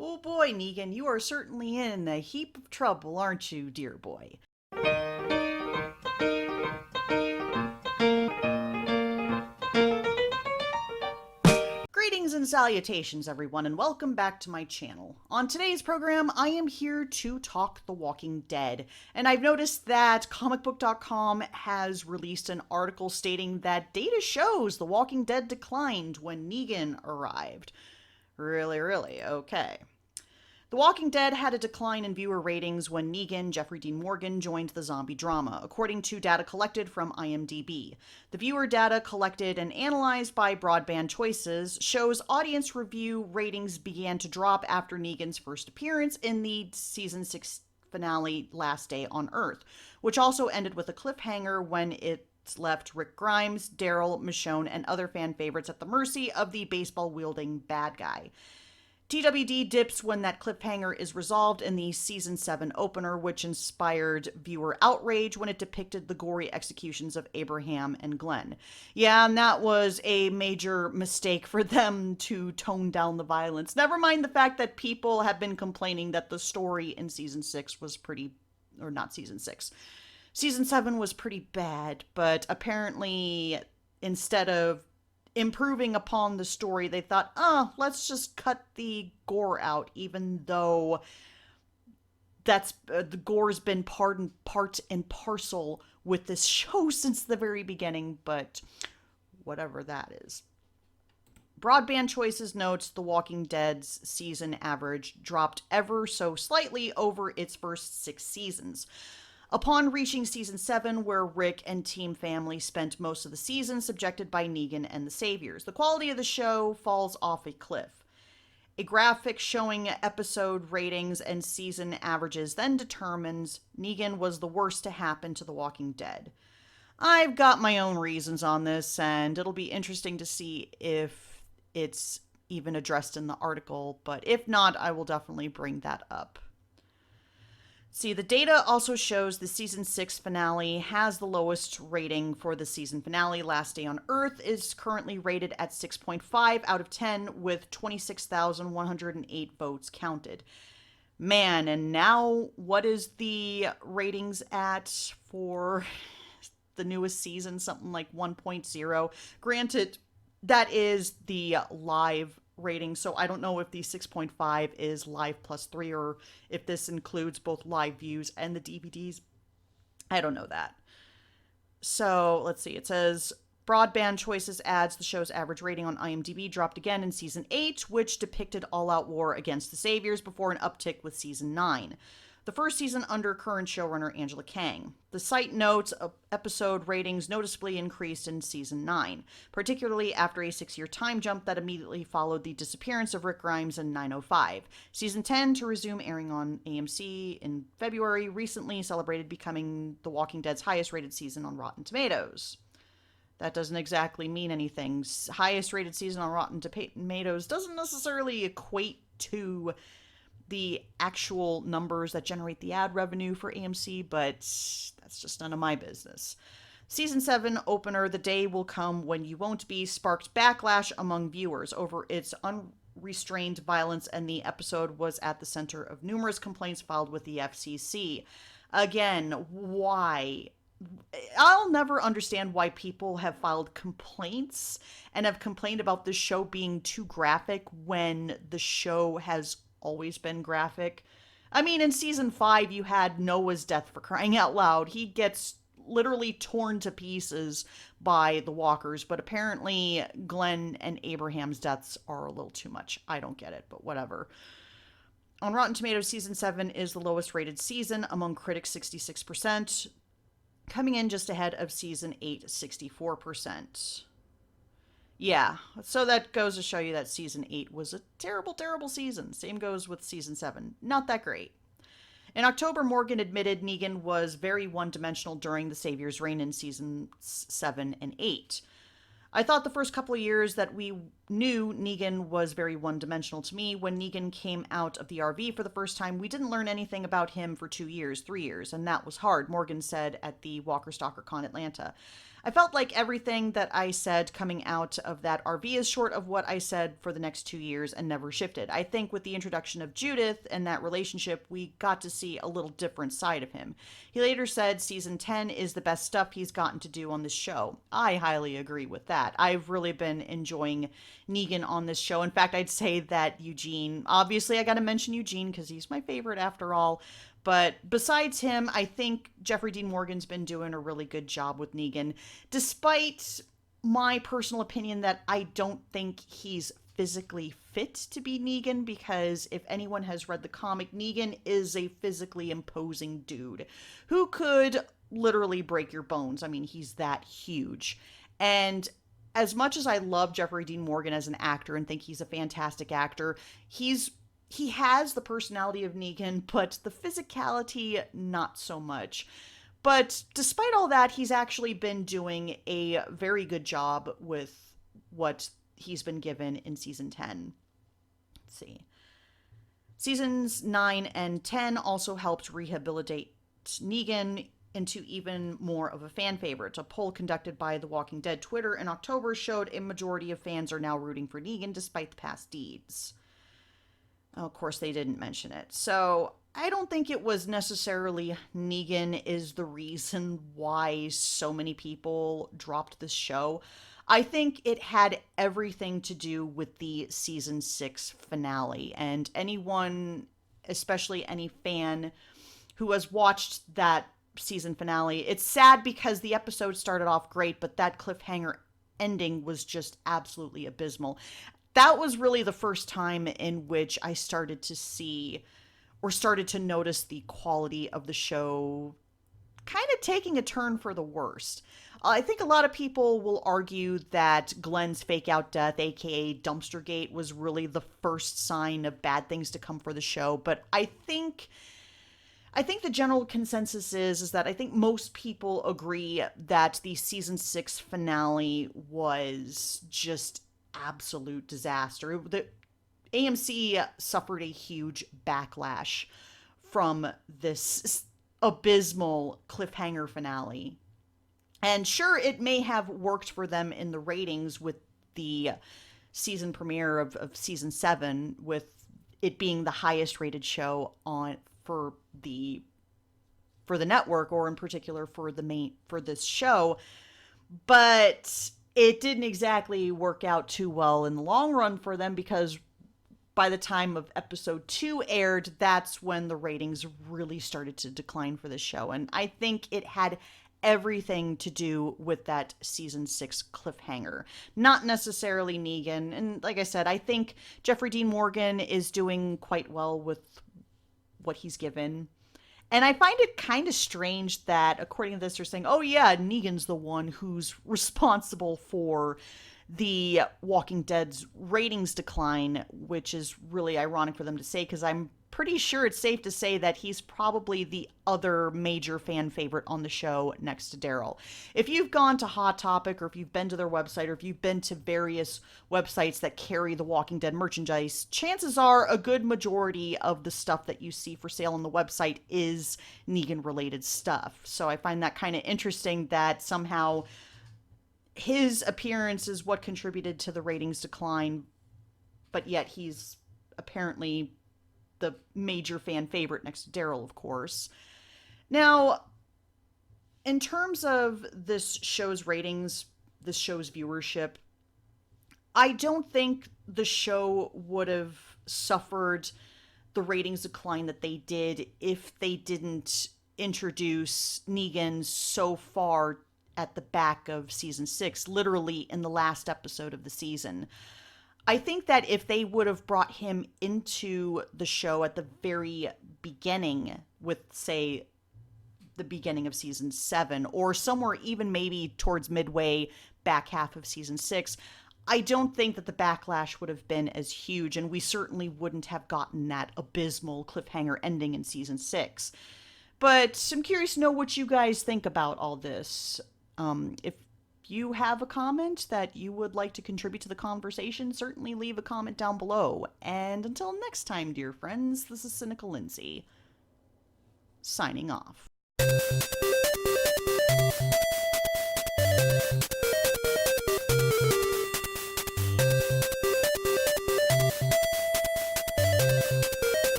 Oh boy, Negan, you are certainly in a heap of trouble, aren't you, dear boy? Greetings and salutations, everyone, and welcome back to my channel. On today's program, I am here to talk The Walking Dead, and I've noticed that comicbook.com has released an article stating that data shows The Walking Dead declined when Negan arrived. Really? Okay. The Walking Dead had a decline in viewer ratings when Negan, Jeffrey Dean Morgan, joined the zombie drama, according to data collected from IMDb. The viewer data collected and analyzed by Broadband Choices shows audience review ratings began to drop after Negan's first appearance in the season 6 finale Last Day on Earth, which also ended with a cliffhanger when it left Rick Grimes, Daryl, Michonne, and other fan favorites at the mercy of the baseball-wielding bad guy. TWD dips when that cliffhanger is resolved in the season 7 opener, which inspired viewer outrage when it depicted the gory executions of Abraham and Glenn. Yeah, and that was a major mistake for them to tone down the violence. Never mind the fact that people have been complaining that the story in season 6 was pretty, or not season 6. Season 7 was pretty bad, but apparently instead of improving upon the story, they thought, let's just cut the gore out, even though that's the gore's been part and parcel with this show since the very beginning, but whatever that is. Broadband Choices notes The Walking Dead's season average dropped ever so slightly over its first 6 seasons. Upon reaching season 7, where Rick and Team Family spent most of the season subjected by Negan and the Saviors, the quality of the show falls off a cliff. A graphic showing episode ratings and season averages then determines Negan was the worst to happen to The Walking Dead. I've got my own reasons on this, and it'll be interesting to see if it's even addressed in the article, but if not, I will definitely bring that up. See, the data also shows the season 6 finale has the lowest rating for the season finale. Last Day on Earth is currently rated at 6.5 out of 10 with 26,108 votes counted. Man, and now what is the ratings at for the newest season? Something like 1.0. Granted, that is the live rating, so I don't know if the 6.5 is live plus 3 or if this includes both live views and the DVDs. I don't know that. So let's see. It says Broadband Choices adds the show's average rating on IMDb dropped again in season 8, which depicted all-out war against the Saviors before an uptick with season 9. The first season under current showrunner Angela Kang. The site notes episode ratings noticeably increased in season 9, particularly after a 6-year time jump that immediately followed the disappearance of Rick Grimes in 905. Season 10, to resume airing on AMC in February, recently celebrated becoming The Walking Dead's highest rated season on Rotten Tomatoes. That doesn't exactly mean anything. Highest rated season on Rotten Tomatoes doesn't necessarily equate to the actual numbers that generate the ad revenue for AMC, but that's just none of my business. Season 7 opener, The Day Will Come When You Won't Be, sparked backlash among viewers over its unrestrained violence, and the episode was at the center of numerous complaints filed with the FCC. Again, why? I'll never understand why people have filed complaints and have complained about the show being too graphic when the show has always been graphic. I mean, in season 5, you had Noah's death, for crying out loud. He gets literally torn to pieces by the walkers, but apparently Glenn and Abraham's deaths are a little too much. I don't get it, but whatever. On Rotten Tomatoes, season 7 is the lowest rated season among critics, 66%, coming in just ahead of season 8, 64%. Yeah, so that goes to show you that season 8 was a terrible, terrible season. Same goes with season 7. Not that great. In October, Morgan admitted Negan was very one-dimensional during the Savior's reign in seasons 7 and 8. I thought the first couple of years that we knew Negan was very one-dimensional to me. When Negan came out of the RV for the first time, we didn't learn anything about him for 2 years, 3 years, and that was hard, Morgan said at the Walker Stalker Con Atlanta. I felt like everything that I said coming out of that RV is short of what I said for the next 2 years and never shifted. I think with the introduction of Judith and that relationship, we got to see a little different side of him. He later said season 10 is the best stuff he's gotten to do on this show. I highly agree with that. I've really been enjoying Negan on this show. In fact, I'd say that Eugene, obviously I got to mention Eugene because he's my favorite after all. But besides him, I think Jeffrey Dean Morgan's been doing a really good job with Negan, despite my personal opinion that I don't think he's physically fit to be Negan, because if anyone has read the comic, Negan is a physically imposing dude who could literally break your bones. I mean, he's that huge. And as much as I love Jeffrey Dean Morgan as an actor and think he's a fantastic actor, he has the personality of Negan, but the physicality, not so much. But despite all that, he's actually been doing a very good job with what he's been given in season 10. Let's see. Seasons 9 and 10 also helped rehabilitate Negan into even more of a fan favorite. A poll conducted by The Walking Dead Twitter in October showed a majority of fans are now rooting for Negan despite the past deeds. Oh, of course, they didn't mention it. So I don't think it was necessarily Negan is the reason why so many people dropped this show. I think it had everything to do with the season 6 finale. And anyone, especially any fan who has watched that season finale, it's sad because the episode started off great, but that cliffhanger ending was just absolutely abysmal. That was really the first time in which I started to see or started to notice the quality of the show kind of taking a turn for the worst. I think a lot of people will argue that Glenn's fake out death, aka Dumpstergate, was really the first sign of bad things to come for the show, but I think the general consensus is that I think most people agree that the season 6 finale was just absolute disaster. The AMC suffered a huge backlash from this abysmal cliffhanger finale. And sure, it may have worked for them in the ratings with the season premiere of season 7, with it being the highest rated show on for the network, or in particular for this show, but it didn't exactly work out too well in the long run for them, because by the time of episode 2 aired, that's when the ratings really started to decline for the show. And I think it had everything to do with that season 6 cliffhanger, not necessarily Negan. And like I said, I think Jeffrey Dean Morgan is doing quite well with what he's given. And I find it kind of strange that, according to this, they're saying, oh yeah, Negan's the one who's responsible for the Walking Dead's ratings decline, which is really ironic for them to say, because I'm pretty sure it's safe to say that he's probably the other major fan favorite on the show next to Daryl. If you've gone to Hot Topic, or if you've been to their website, or if you've been to various websites that carry the Walking Dead merchandise, chances are a good majority of the stuff that you see for sale on the website is Negan-related stuff. So I find that kind of interesting that somehow his appearance is what contributed to the ratings decline, but yet he's apparently the major fan favorite next to Daryl, of course. Now, in terms of this show's ratings, this show's viewership, I don't think the show would have suffered the ratings decline that they did if they didn't introduce Negan so far at the back of season 6, literally in the last episode of the season. I think that if they would have brought him into the show at the very beginning, with, say, the beginning of season 7, or somewhere even maybe towards midway, back half of season 6, I don't think that the backlash would have been as huge, and we certainly wouldn't have gotten that abysmal cliffhanger ending in season 6. But I'm curious to know what you guys think about all this. If you have a comment that you would like to contribute to the conversation, certainly leave a comment down below. And until next time, dear friends, this is Cynical Lindsay, signing off.